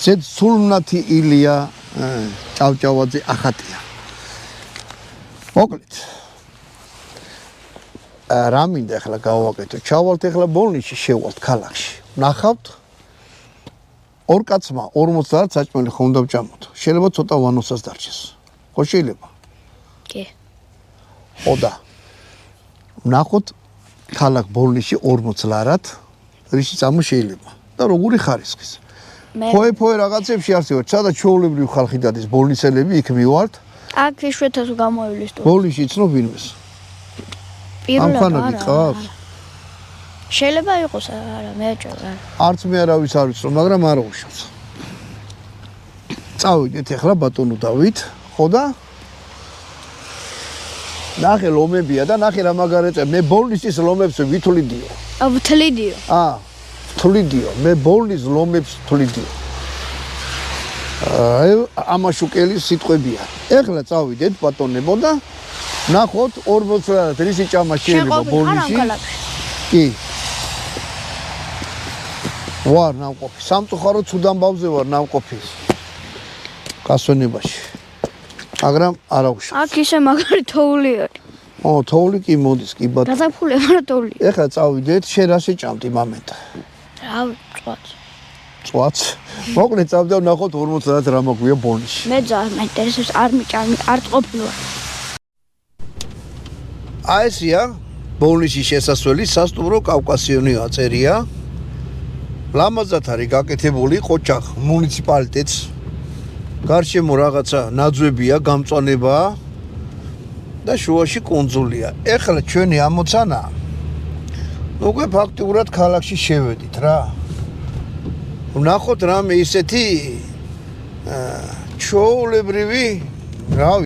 ზედ სულნათი ილია ჭავჭავაძე ახატია. მოკლედ რა მინდა ახლა გავაკეთო? ჩავალთ ახლა ბოლნისში, შევვალთ ქალაქში. ნახავთ ორ კაცმა 50 საჭმელი ხომ უნდა ვჭამოთ. შეიძლება ცოტა ვანოსაც დარჩეს. ხო შეიძლება? კი. ოდა. ნახოთ ქალაქ ბოლნისში 40 ლარად რისი წამო შეიძლება და როგორი ხარისხის. ფოე რაღაცებში არსებობს, სადაც ჩვეულებრივი ხალხი დადის ბოლნისელები იქ მივართ. აქ იშვიათად გამოივლის თუ. ბოლნისში იცნობ ვინმეს? პირველად ყავს. შეიძლება იყოს არა, მე ეჭვია. არც მე არავის არ ვიცნობ, მაგრამ არ უშავს. წავიდეთ ახლა ბატონო დავით, ხო და? ნახე ლომებია და ნახე რა მაგარეწე, მე ბოლნისის ლომებს ვითვლიდიო. ვთლიდიო. ვთვლიდიო, მე ბოლნის ლომებს ვთვლიდიო. ამაშუკელის სიტყვებია. ეხლა წავიდეთ ბატონებო და ნახოთ 40 ლარად რისი ჭამა შეიძლება ბოლნისში. კი. ვარ ნავყოფი. სამწუხაროდ ცუდამბავზე ვარ ნავყოფი. გასვენებაში. მაგრამ არა უშავს. აქ ისე მაგარი თოვლი არის. თოვლი კი მოდის, კი ბატონო. გაზაფხული არა თოვლი. ეხლა წავიდეთ, შენ რა შეჭამდი მამენტა? რავი, წვაც. წვაც. მოკლედ წავდა ვნახოთ 40 ლარად რა მაგვია ბოლნისში. მე ძალიან მაინტერესებს, არ მიჭამი, არ წყოფილვარ. ესია ბოლნისში შესასვლელი სასტუმრო კავკასიონი აწერია. ლამაზად არის გაკეთებული ყოჩახ მუნიციპალიტეტს. გარშემო რაღაცა ნაძვებია, გამწვანებაა და შუაში კუნძულია. ეხლა ჩვენი ამოცანა უკვე ფაქტიურად ქალაქში შევედით რა. ვნახოთ რამე ისეთი ჩვეულებრივი, რავი